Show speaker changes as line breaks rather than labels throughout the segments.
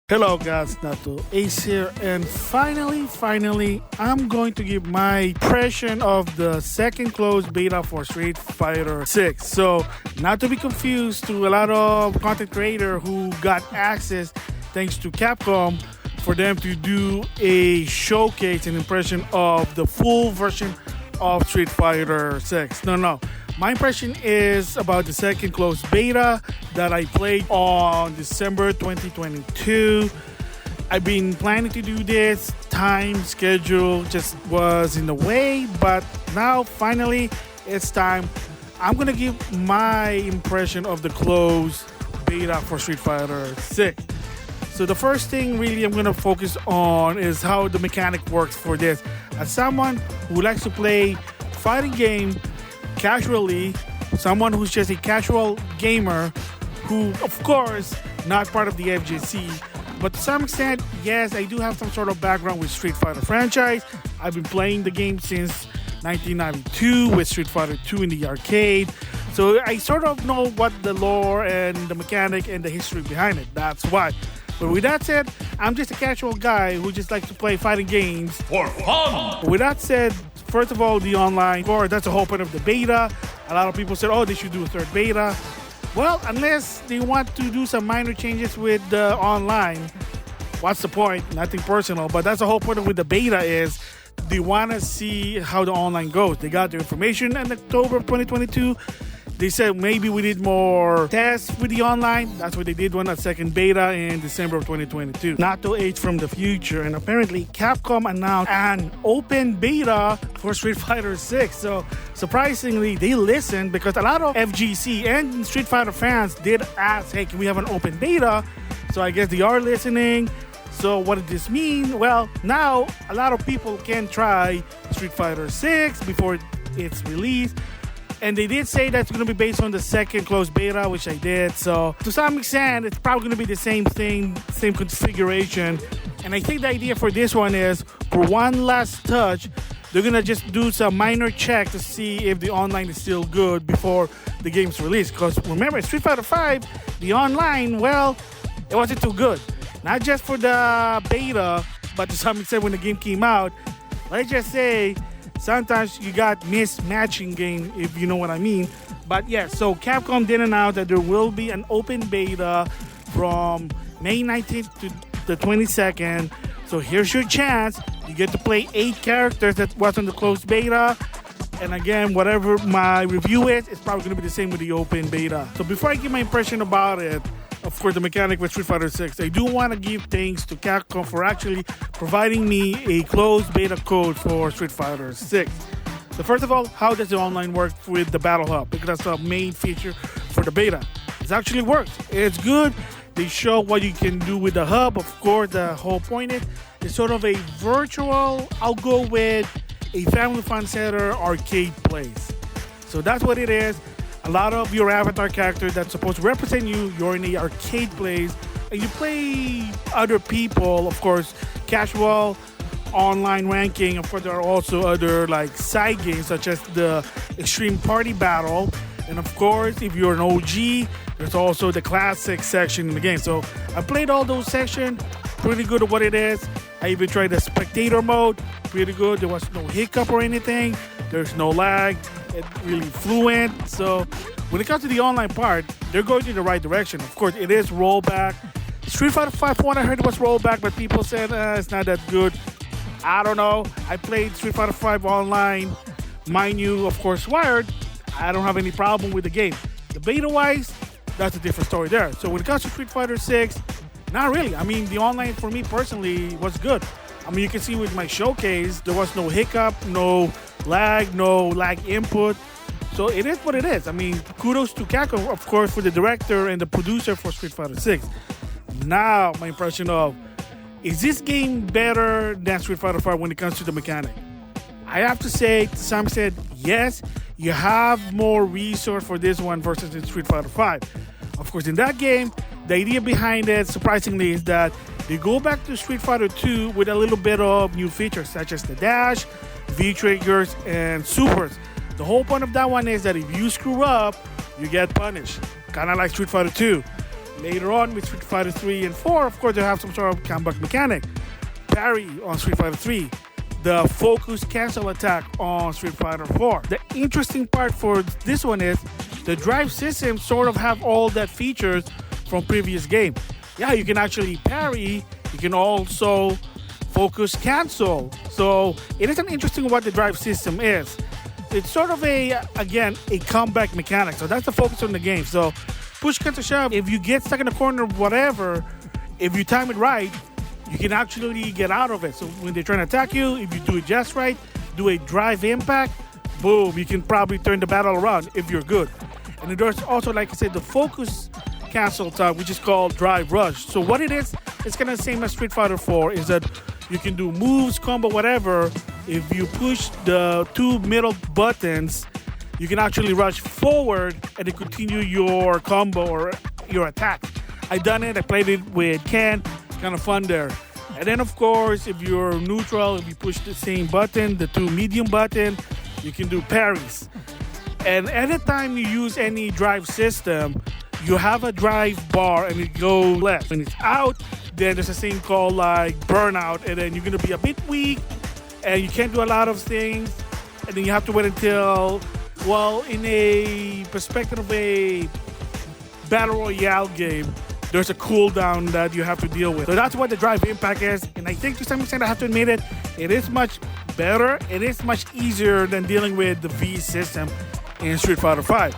Hello guys, Nato Ace here, and finally, I'm going to give my impression of the second closed beta for Street Fighter 6. So, not to be confused to a lot of content creator who got access thanks to Capcom for them to do a showcase and impression of the full version of Street Fighter 6. No. My impression is about the second closed beta that I played on December 2022. I've been planning to do this. Time, schedule just was in the way, but now finally it's time. I'm gonna give my impression of the closed beta for Street Fighter 6. So the first thing really I'm gonna focus on is how the mechanic works for this. As someone who likes to play fighting game casually, someone who's just a casual gamer who, of course, not part of the FGC, but to some extent, yes, I do have some sort of background with Street Fighter franchise. I've been playing the game since 1992 with Street Fighter 2 in the arcade. So I sort of know what the lore and the mechanic and the history behind it. That's why. But with that said, I'm just a casual guy who just likes to play fighting games
for fun.
With that said, first of all, the online, or that's the whole point of the beta. A lot of people said, they should do a third beta. Well, unless they want to do some minor changes with the online, what's the point? Nothing personal, but that's the whole point with the beta is they want to see how the online goes. They got their information in October of 2022. They said maybe we need more tests with the online. That's what they did one at second beta in December of 2022. Nato H from the future, and apparently Capcom announced an open beta for Street Fighter 6. So surprisingly, they listened because a lot of FGC and Street Fighter fans did ask, hey, can we have an open beta? So I guess they are listening. So what does this mean? Well, now a lot of people can try Street Fighter 6 before it's released. And they did say that's going to be based on the second closed beta, which I did. So to some extent, it's probably going to be the same thing, same configuration. And I think the idea for this one is, for one last touch, they're going to just do some minor check to see if the online is still good before the game's released. Because remember, Street Fighter 5, the online, well, it wasn't too good. Not just for the beta, but to some extent when the game came out. Let's just say, sometimes you got mismatching game, if you know what I mean. But yeah, so Capcom did announce that there will be an open beta from May 19th to the 22nd. So here's your chance. You get to play 8 characters that was on the closed beta. And again, whatever my review is, it's probably going to be the same with the open beta. So before I give my impression about it, of course, the mechanic with Street Fighter 6, I do want to give thanks to Capcom for actually providing me a closed beta code for Street Fighter 6. So first of all, how does the online work with the Battle Hub? Because that's the main feature for the beta. It actually works. It's good. They show what you can do with the hub. Of course, the whole point is it's sort of a virtual, I'll go with a family fun center arcade place. So that's what it is. A lot of your avatar characters that's supposed to represent you, you're in the arcade place, and you play other people, of course, casual, online ranking. Of course, there are also other like side games such as the Extreme Party Battle. And of course, if you're an OG, there's also the classic section in the game. So I played all those sections, pretty good at what it is. I even tried the spectator mode, pretty good. There was no hiccup or anything. There's no lag. It's really fluent. So when it comes to the online part, they're going in the right direction. Of course, it is rollback. Street Fighter 5, from what I heard, was rollback, but people said it's not that good. I don't know. I played Street Fighter 5 online. Mind you, of course, wired. I don't have any problem with the game. The beta-wise, that's a different story there. So when it comes to Street Fighter 6, not really. I mean, the online for me personally was good. I mean, you can see with my showcase, there was no hiccup, no lag input. So it is what it is. I mean, kudos to Capcom, of course, for the director and the producer for Street Fighter 6. Now, my impression of, is this game better than Street Fighter 5 when it comes to the mechanic? I have to say, to some extent, yes, you have more resource for this one versus in Street Fighter 5. Of course, in that game, the idea behind it, surprisingly, is that they go back to Street Fighter 2 with a little bit of new features, such as the dash, V-triggers, and supers. The whole point of that one is that if you screw up, you get punished. Kind of like Street Fighter 2. Later on with Street Fighter 3 and 4, of course, they have some sort of comeback mechanic. Parry on Street Fighter 3. The focus cancel attack on Street Fighter 4. The interesting part for this one is the drive system sort of have all that features from previous game. Yeah, you can actually parry. You can also focus cancel. So it is an interesting what the drive system is. It's sort of a comeback mechanic. So that's the focus on the game. So push comes to shove, if you get stuck in the corner, whatever, if you time it right, you can actually get out of it. So when they're trying to attack you, if you do it just right, do a drive impact, boom, you can probably turn the battle around if you're good. And then there's also, like I said, the focus cancel type, which is called drive rush. So what it is, it's kind of the same as Street Fighter 4, is that you can do moves, combo, whatever. If you push the two middle buttons, you can actually rush forward and then continue your combo or your attack. I done it, I played it with Ken, kind of fun there. And then of course, if you're neutral, if you push the same button, the two medium button, you can do parries. And anytime you use any drive system, you have a drive bar and it goes left. When it's out, then there's a thing called like burnout, and then you're gonna be a bit weak and you can't do a lot of things. And then you have to wait until, well, in a perspective of a battle royale game, there's a cooldown that you have to deal with. So that's what the drive impact is. And I think to some extent, I have to admit it, it is much better. It is much easier than dealing with the V system in Street Fighter 5.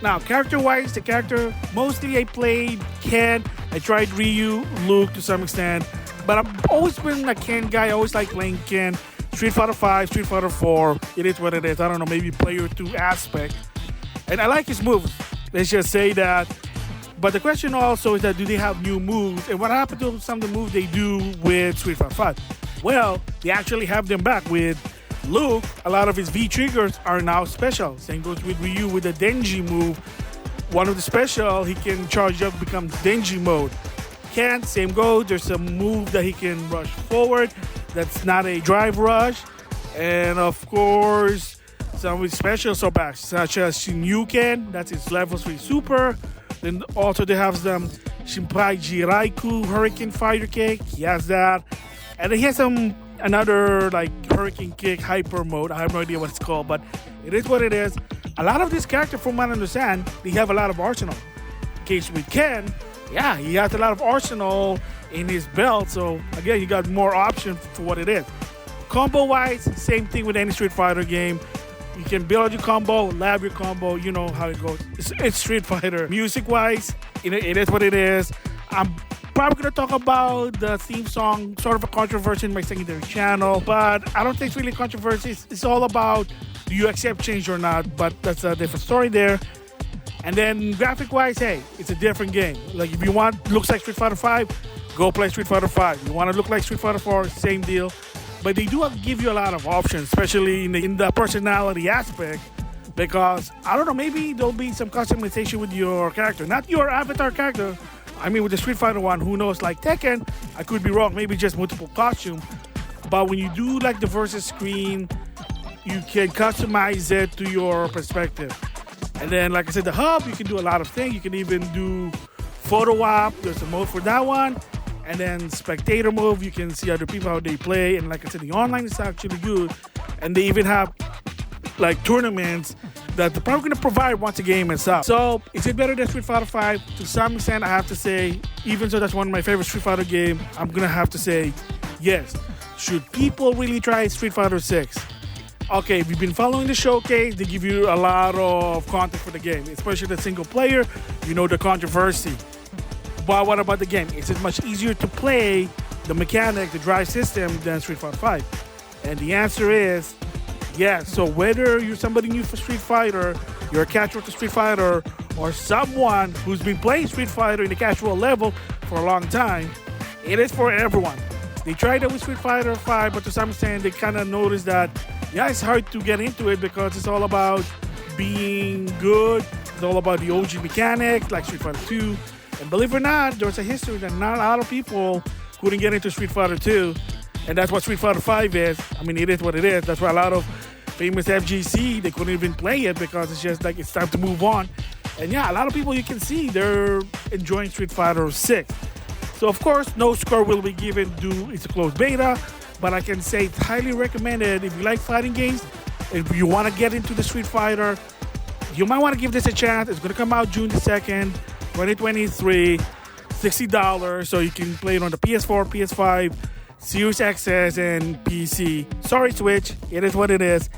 Now, character-wise, the character, mostly I played Ken. I tried Ryu, Luke to some extent. But I've always been a Ken guy. I always like playing Ken. Street Fighter 5, Street Fighter 4, it is what it is. I don't know, maybe player 2 aspect. And I like his moves. Let's just say that. But the question also is that do they have new moves? And what happened to some of the moves they do with Street Fighter 5? Well, they actually have them back. With Luke, a lot of his V triggers are now special. Same goes with Ryu with the Denji move. One of the special, he can charge up, becomes Denji mode. Ken, same goes. There's a move that he can rush forward. That's not a drive rush. And of course, some of his specials are back, such as Shinyuken, that's his level 3 super. Then also they have some Shinpai Jiraiku Hurricane Fighter Kick. He has that. And then he has another like Hurricane Kick Hyper mode. I have no idea what it's called, but it is what it is. A lot of these characters, from what I understand, they have a lot of arsenal. In case with Ken, yeah, he has a lot of arsenal in his belt. So again, you got more options for what it is. Combo-wise, same thing with any Street Fighter game. You can build your combo, lab your combo, you know how it goes. It's Street Fighter. Music-wise, it is what it is. I'm probably going to talk about the theme song, sort of a controversy in my secondary channel, but I don't think it's really controversy. It's all about do you accept change or not, but that's a different story there. And then graphic-wise, hey, it's a different game. Like if you want looks like Street Fighter 5, go play Street Fighter 5. You want to look like Street Fighter 4, same deal. But they do give you a lot of options, especially in the personality aspect, because, I don't know, maybe there'll be some customization with your character. Not your avatar character. I mean, with the Street Fighter one, who knows, like Tekken, I could be wrong, maybe just multiple costume. But when you do like the versus screen, you can customize it to your perspective. And then, like I said, the hub, you can do a lot of things. You can even do photo op. There's a mode for that one. And then spectator move, you can see other people how they play. And like I said, the online is actually good. And they even have like tournaments that they're probably going to provide once the game is up. So is it better than Street Fighter 5? To some extent, I have to say, even though that's one of my favorite Street Fighter games, I'm going to have to say yes. Should people really try Street Fighter 6? Okay, if you've been following the showcase, they give you a lot of content for the game, especially the single player, you know the controversy. But what about the game? Is it much easier to play the mechanic, the drive system than Street Fighter 5? And the answer is yes. So whether you're somebody new for Street Fighter, you're a casual to Street Fighter, or someone who's been playing Street Fighter in the casual level for a long time, it is for everyone. They tried it with Street Fighter 5, but to some extent they kind of noticed that, yeah, it's hard to get into it because it's all about being good. It's all about the OG mechanics like Street Fighter 2. And believe it or not, there's a history that not a lot of people couldn't get into Street Fighter 2. And that's what Street Fighter 5 is. I mean, it is what it is. That's why a lot of famous FGC, they couldn't even play it because it's just like it's time to move on. And yeah, a lot of people you can see they're enjoying Street Fighter 6. So of course, no score will be given due it's a closed beta, but I can say it's highly recommended if you like fighting games, if you want to get into the Street Fighter, you might want to give this a chance. It's going to come out June the 2nd, 2023, $60, so you can play it on the PS4, PS5, Series XS, and PC. Sorry, Switch, it is what it is.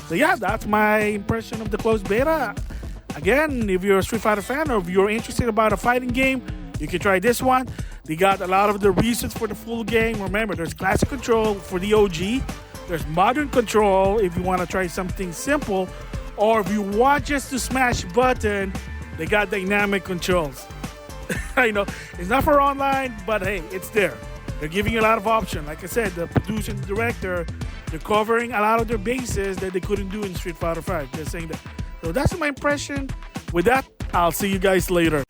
So yeah, that's my impression of the closed beta. Again, if you're a Street Fighter fan or if you're interested about a fighting game, you can try this one. They got a lot of the reasons for the full game. Remember, there's classic control for the OG. There's modern control if you want to try something simple. Or if you want just to smash button, they got dynamic controls. I know, it's not for online, but hey, it's there. They're giving you a lot of options. Like I said, the producer and the director, they're covering a lot of their bases that they couldn't do in Street Fighter 5. Just saying that. So that's my impression. With that, I'll see you guys later.